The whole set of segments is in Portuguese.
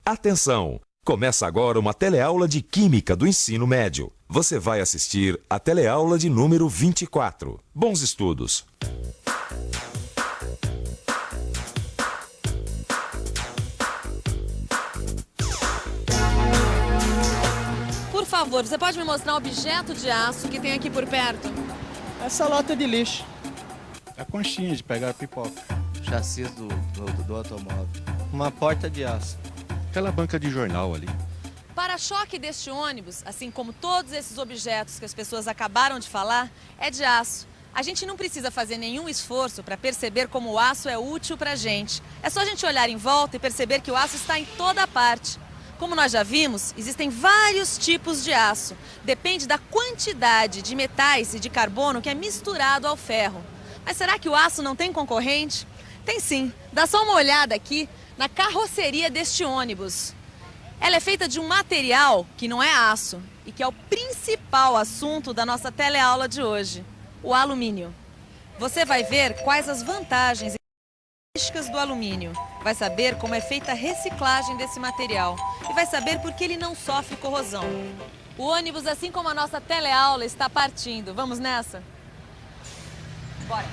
Atenção! Começa agora uma teleaula de Química do Ensino Médio. Você vai assistir a teleaula de número 24. Bons estudos! Por favor, você pode me mostrar um objeto de aço que tem aqui por perto? Essa lata de lixo. A conchinha de pegar a pipoca. Chassi do automóvel. Uma porta de aço. Aquela banca de jornal ali. O para-choque deste ônibus, assim como todos esses objetos que as pessoas acabaram de falar, é de aço. A gente não precisa fazer nenhum esforço para perceber como o aço é útil para a gente. É só a gente olhar em volta e perceber que o aço está em toda parte. Como nós já vimos, existem vários tipos de aço. Depende da quantidade de metais e de carbono que é misturado ao ferro. Mas será que o aço não tem concorrente? Tem sim. Dá só uma olhada aqui na carroceria deste ônibus. Ela é feita de um material que não é aço e que é o principal assunto da nossa teleaula de hoje, o alumínio. Você vai ver quais as vantagens e características do alumínio. Vai saber como é feita a reciclagem desse material e vai saber por que ele não sofre corrosão. O ônibus, assim como a nossa teleaula, está partindo. Vamos nessa? Bora!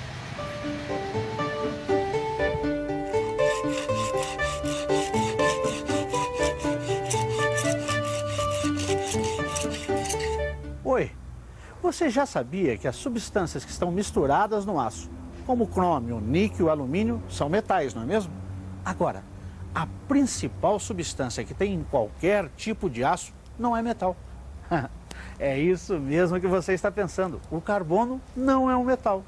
Oi, você já sabia que as substâncias que estão misturadas no aço, como o crômio, o níquel e o alumínio, são metais, não é mesmo? Agora, a principal substância que tem em qualquer tipo de aço não é metal. É isso mesmo que você está pensando. O carbono não é um metal.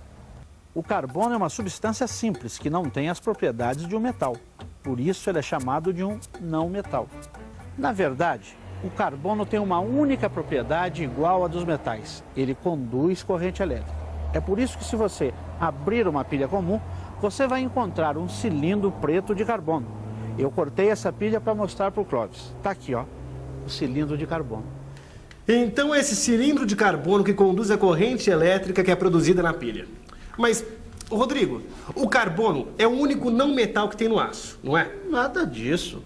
O carbono é uma substância simples que não tem as propriedades de um metal. Por isso ele é chamado de um não metal. Na verdade, o carbono tem uma única propriedade igual à dos metais. Ele conduz corrente elétrica. É por isso que se você abrir uma pilha comum, você vai encontrar um cilindro preto de carbono. Eu cortei essa pilha para mostrar para o Clóvis. Está aqui, ó, o cilindro de carbono. Então é esse cilindro de carbono que conduz a corrente elétrica que é produzida na pilha. Mas, Rodrigo, o carbono é o único não metal que tem no aço, não é? Nada disso.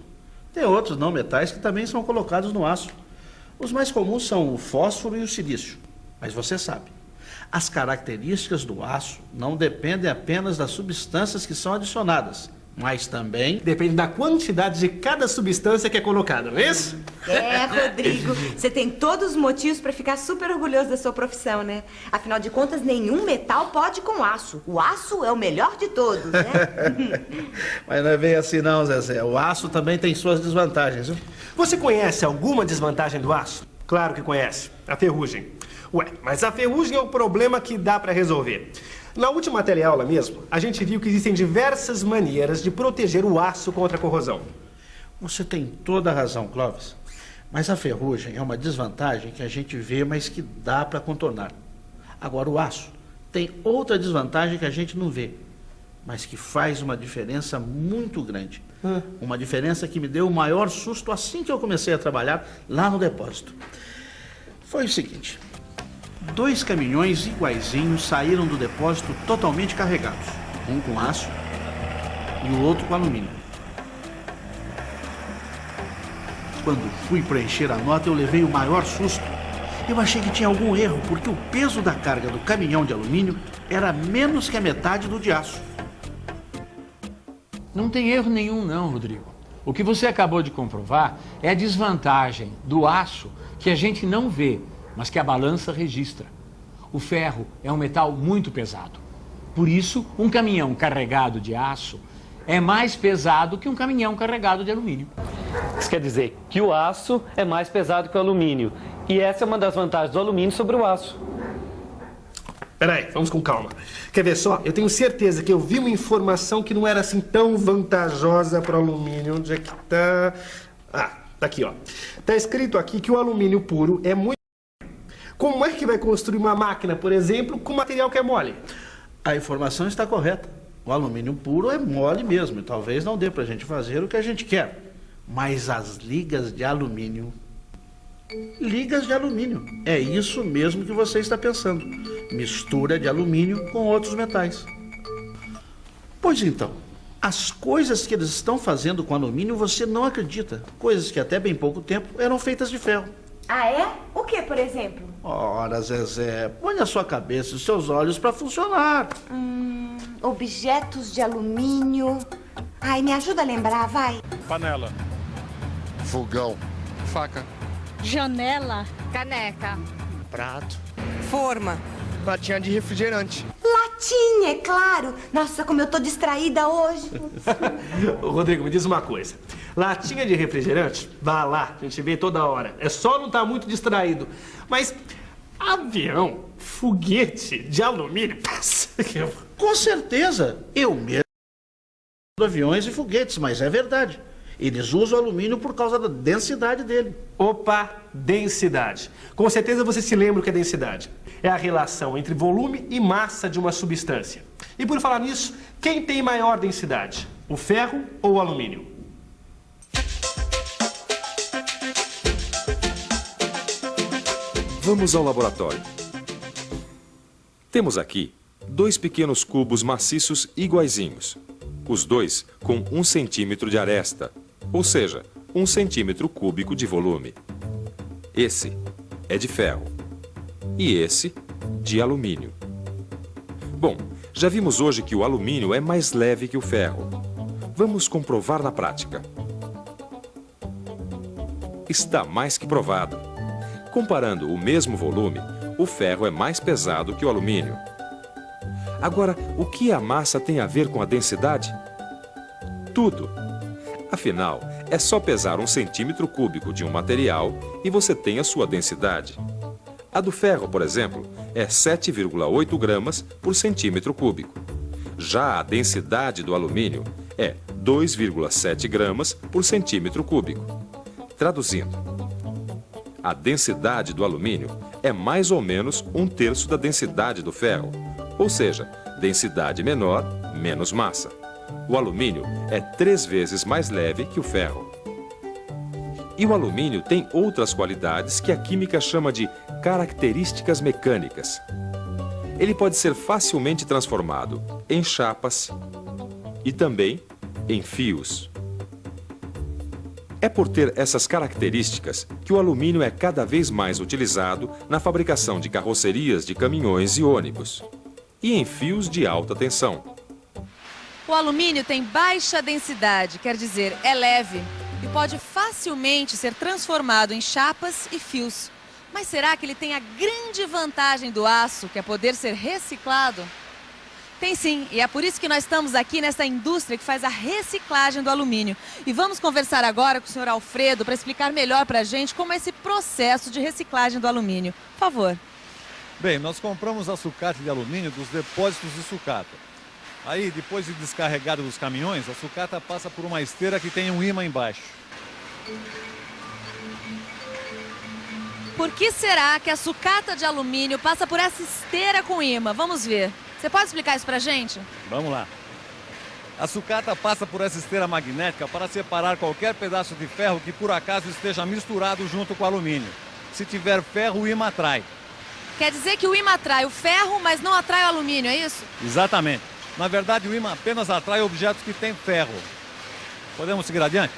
Tem outros não metais que também são colocados no aço. Os mais comuns são o fósforo e o silício. Mas você sabe, as características do aço não dependem apenas das substâncias que são adicionadas, mas também depende da quantidade de cada substância que é colocada, não é isso? É, Rodrigo, você tem todos os motivos para ficar super orgulhoso da sua profissão, né? Afinal de contas, nenhum metal pode com aço. O aço é o melhor de todos, né? Mas não é bem assim não, Zezé. O aço também tem suas desvantagens, viu? Você conhece alguma desvantagem do aço? Claro que conhece. A ferrugem. Ué, mas a ferrugem é o problema que dá para resolver. Na última teleaula mesmo, a gente viu que existem diversas maneiras de proteger o aço contra a corrosão. Você tem toda a razão, Clóvis. Mas a ferrugem é uma desvantagem que a gente vê, mas que dá para contornar. Agora, o aço tem outra desvantagem que a gente não vê, mas que faz uma diferença muito grande. Uma diferença que me deu o maior susto assim que eu comecei a trabalhar lá no depósito. Foi o seguinte: 2 caminhões iguaizinhos saíram do depósito totalmente carregados. Um com aço e o outro com alumínio. Quando fui preencher a nota, eu levei o maior susto. Eu achei que tinha algum erro, porque o peso da carga do caminhão de alumínio era menos que a metade do de aço. Não tem erro nenhum não, Rodrigo. O que você acabou de comprovar é a desvantagem do aço que a gente não vê, mas que a balança registra. O ferro é um metal muito pesado. Por isso, um caminhão carregado de aço é mais pesado que um caminhão carregado de alumínio. Isso quer dizer que o aço é mais pesado que o alumínio. E essa é uma das vantagens do alumínio sobre o aço. Peraí, vamos com calma. Quer ver só? Eu tenho certeza que eu vi uma informação que não era assim tão vantajosa para o alumínio. Onde é que tá? Ah, tá aqui, ó. Tá escrito aqui que o alumínio puro é muito... Como é que vai construir uma máquina, por exemplo, com material que é mole? A informação está correta. O alumínio puro é mole mesmo, e talvez não dê para a gente fazer o que a gente quer. Mas as ligas de alumínio... Ligas de alumínio. É isso mesmo que você está pensando. Mistura de alumínio com outros metais. Pois então, As coisas que eles estão fazendo com alumínio você não acredita. Coisas que até bem pouco tempo eram feitas de ferro. Ah, é? O que, por exemplo? Ora, Zezé, põe a sua cabeça e os seus olhos para funcionar. Objetos de alumínio. Ai, me ajuda a lembrar, vai. Panela. Fogão. Faca. Janela. Caneca. Prato. Forma. Latinha de refrigerante. Latinha, é claro. Nossa, como eu tô distraída hoje. Rodrigo, me diz uma coisa. Latinha de refrigerante, vá lá, a gente vê toda hora. É só não estar muito distraído. Mas avião, foguete de alumínio... Com certeza. Eu mesmo aviões e foguetes, mas é verdade. Eles usam alumínio por causa da densidade dele. Opa, densidade. Com certeza você se lembra o que é densidade. É a relação entre volume e massa de uma substância. E por falar nisso, quem tem maior densidade? O ferro ou o alumínio? Vamos ao laboratório. Temos aqui 2 pequenos cubos maciços iguaizinhos. Os dois com 1 centímetro de aresta, ou seja, 1 centímetro cúbico de volume. Esse é de ferro e esse de alumínio. Bom, já vimos hoje que o alumínio é mais leve que o ferro. Vamos comprovar na prática. Está mais que provado. Comparando o mesmo volume, o ferro é mais pesado que o alumínio. Agora, o que a massa tem a ver com a densidade? Tudo. Afinal, é só pesar 1 centímetro cúbico de um material e você tem a sua densidade. A do ferro, por exemplo, é 7,8 gramas por centímetro cúbico. Já a densidade do alumínio é 2,7 gramas por centímetro cúbico. Traduzindo, a densidade do alumínio é mais ou menos 1/3 da densidade do ferro, ou seja, densidade menor, menos massa. O alumínio é 3 vezes mais leve que o ferro. E o alumínio tem outras qualidades que a química chama de características mecânicas. Ele pode ser facilmente transformado em chapas e também em fios. É por ter essas características que o alumínio é cada vez mais utilizado na fabricação de carrocerias de caminhões e ônibus e em fios de alta tensão. O alumínio tem baixa densidade, quer dizer, é leve e pode facilmente ser transformado em chapas e fios. Mas será que ele tem a grande vantagem do aço, que é poder ser reciclado? Tem sim, e é por isso que nós estamos aqui nessa indústria que faz a reciclagem do alumínio. E vamos conversar agora com o senhor Alfredo para explicar melhor para a gente como é esse processo de reciclagem do alumínio. Por favor. Bem, nós compramos a sucata de alumínio dos depósitos de sucata. Aí, depois de descarregado dos caminhões, a sucata passa por uma esteira que tem um ímã embaixo. Por que será que a sucata de alumínio passa por essa esteira com ímã? Vamos ver. Você pode explicar isso pra gente? Vamos lá. A sucata passa por essa esteira magnética para separar qualquer pedaço de ferro que por acaso esteja misturado junto com o alumínio. Se tiver ferro, o ímã atrai. Quer dizer que o ímã atrai o ferro, mas não atrai o alumínio, é isso? Exatamente. Na verdade, o ímã apenas atrai objetos que têm ferro. Podemos seguir adiante?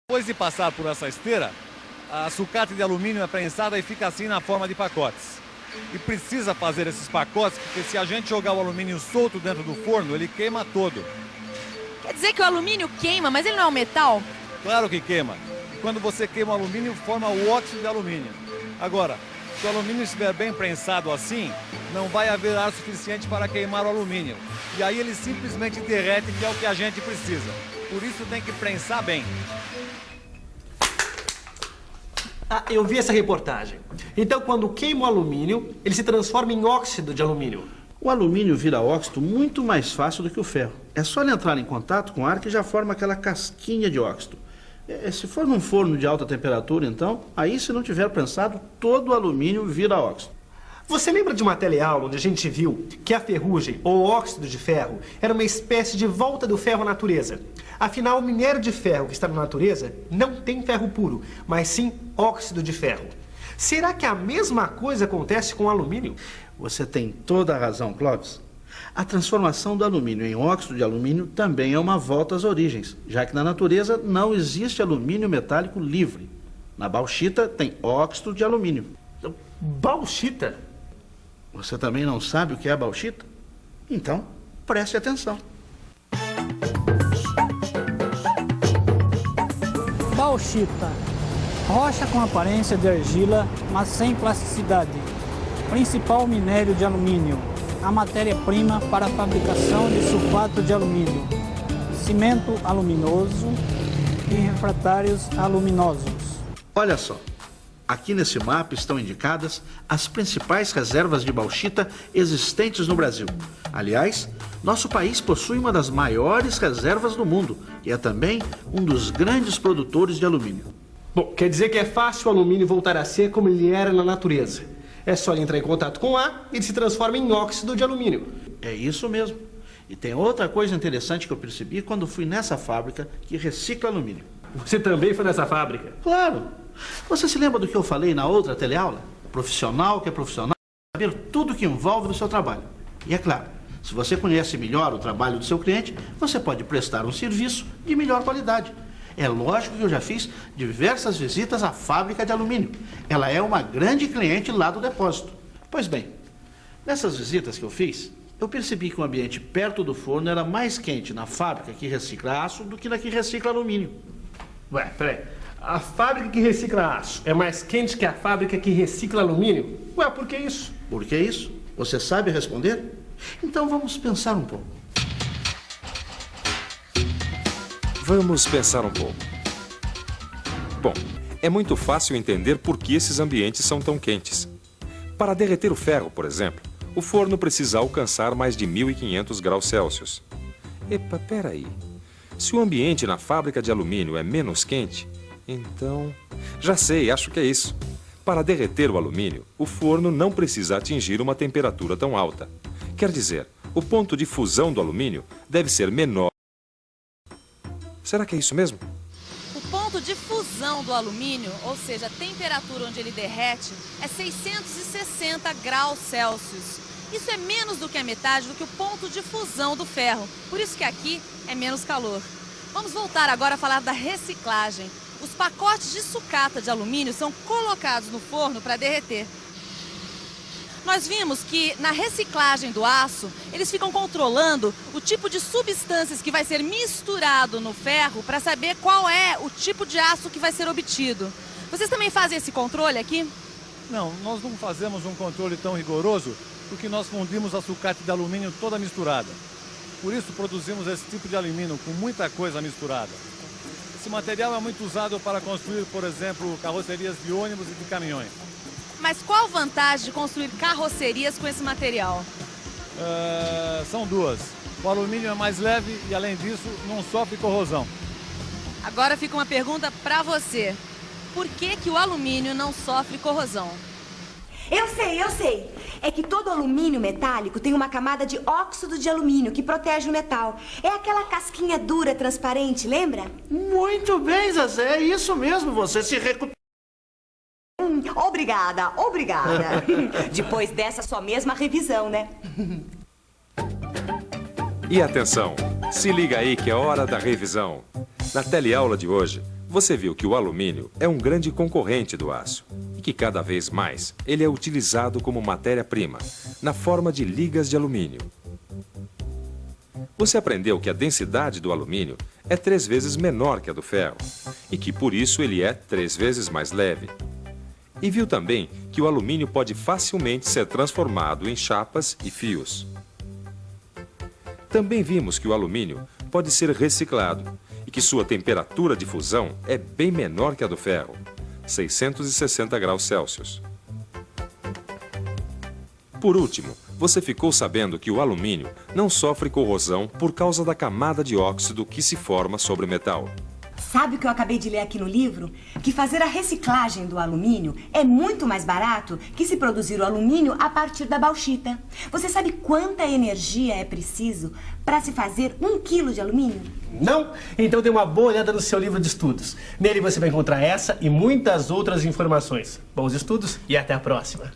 Depois de passar por essa esteira, a sucata de alumínio é prensada e fica assim na forma de pacotes. E precisa fazer esses pacotes, porque se a gente jogar o alumínio solto dentro do forno, ele queima todo. Quer dizer que o alumínio queima, mas ele não é um metal? Claro que queima. E quando você queima o alumínio, forma o óxido de alumínio. Agora, se o alumínio estiver bem prensado assim, não vai haver ar suficiente para queimar o alumínio. E aí ele simplesmente derrete, que é o que a gente precisa. Por isso tem que prensar bem. Ah, eu vi essa reportagem. Então, quando queima o alumínio, ele se transforma em óxido de alumínio. O alumínio vira óxido muito mais fácil do que o ferro. É só ele entrar em contato com o ar que já forma aquela casquinha de óxido. Se for num forno de alta temperatura, então, aí se não tiver prensado, todo o alumínio vira óxido. Você lembra de uma teleaula onde a gente viu que a ferrugem, ou óxido de ferro, era uma espécie de volta do ferro à natureza? Afinal, o minério de ferro que está na natureza não tem ferro puro, mas sim óxido de ferro. Será que a mesma coisa acontece com o alumínio? Você tem toda a razão, Clóvis. A transformação do alumínio em óxido de alumínio também é uma volta às origens, já que na natureza não existe alumínio metálico livre. Na bauxita tem óxido de alumínio. Bauxita? Você também não sabe o que é a bauxita? Então, preste atenção. Bauxita. Rocha com aparência de argila, mas sem plasticidade. Principal minério de alumínio. A matéria-prima para a fabricação de sulfato de alumínio. Cimento aluminoso e refratários aluminosos. Olha só. Aqui nesse mapa estão indicadas as principais reservas de bauxita existentes no Brasil. Aliás, nosso país possui uma das maiores reservas do mundo e é também um dos grandes produtores de alumínio. Bom, quer dizer que é fácil o alumínio voltar a ser como ele era na natureza. É só ele entrar em contato com ar e ele se transforma em óxido de alumínio. É isso mesmo. E tem outra coisa interessante que eu percebi quando fui nessa fábrica que recicla alumínio. Você também foi nessa fábrica? Claro! Você se lembra do que eu falei na outra teleaula? Profissional que é profissional, saber tudo que envolve no seu trabalho. E é claro, se você conhece melhor o trabalho do seu cliente, você pode prestar um serviço de melhor qualidade. É lógico que eu já fiz diversas visitas à fábrica de alumínio. Ela é uma grande cliente lá do depósito. Pois bem, nessas visitas que eu fiz, eu percebi que o ambiente perto do forno era mais quente na fábrica que recicla aço do que na que recicla alumínio. Ué, peraí. A fábrica que recicla aço é mais quente que a fábrica que recicla alumínio? Ué, por que isso? Por que isso? Você sabe responder? Então vamos pensar um pouco. Vamos pensar um pouco. Bom, é muito fácil entender por que esses ambientes são tão quentes. Para derreter o ferro, por exemplo, o forno precisa alcançar mais de 1.500 graus Celsius. Epa, peraí. Se o ambiente na fábrica de alumínio é menos quente, então... Já sei, acho que é isso. Para derreter o alumínio, o forno não precisa atingir uma temperatura tão alta. Quer dizer, o ponto de fusão do alumínio deve ser menor. Será que é isso mesmo? O ponto de fusão do alumínio, ou seja, a temperatura onde ele derrete, é 660 graus Celsius. Isso é menos do que a metade do que o ponto de fusão do ferro. Por isso que aqui é menos calor. Vamos voltar agora a falar da reciclagem. Os pacotes de sucata de alumínio são colocados no forno para derreter. Nós vimos que na reciclagem do aço, eles ficam controlando o tipo de substâncias que vai ser misturado no ferro para saber qual é o tipo de aço que vai ser obtido. Vocês também fazem esse controle aqui? Não, nós não fazemos um controle tão rigoroso porque nós fundimos a sucata de alumínio toda misturada. Por isso produzimos esse tipo de alumínio com muita coisa misturada. Esse material é muito usado para construir, por exemplo, carrocerias de ônibus e de caminhões. Mas qual a vantagem de construir carrocerias com esse material? São duas. O alumínio é mais leve e, além disso, não sofre corrosão. Agora fica uma pergunta para você. Por que o alumínio não sofre corrosão? Eu sei. É que todo alumínio metálico tem uma camada de óxido de alumínio que protege o metal. É aquela casquinha dura, transparente, lembra? Muito bem, Zezé. É isso mesmo. Você se recupera. Obrigada. Depois dessa sua mesma revisão, né? E atenção, se liga aí que é hora da revisão. Na teleaula de hoje, você viu que o alumínio é um grande concorrente do aço e que cada vez mais ele é utilizado como matéria-prima, na forma de ligas de alumínio. Você aprendeu que a densidade do alumínio é 3 vezes menor que a do ferro e que por isso ele é 3 vezes mais leve. E viu também que o alumínio pode facilmente ser transformado em chapas e fios. Também vimos que o alumínio pode ser reciclado e que sua temperatura de fusão é bem menor que a do ferro, 660 graus Celsius. Por último, você ficou sabendo que o alumínio não sofre corrosão por causa da camada de óxido que se forma sobre o metal. Sabe o que eu acabei de ler aqui no livro? Que fazer a reciclagem do alumínio é muito mais barato que se produzir o alumínio a partir da bauxita. Você sabe quanta energia é preciso para se fazer 1 quilo de alumínio? Não? Então dê uma boa olhada no seu livro de estudos. Nele você vai encontrar essa e muitas outras informações. Bons estudos e até a próxima.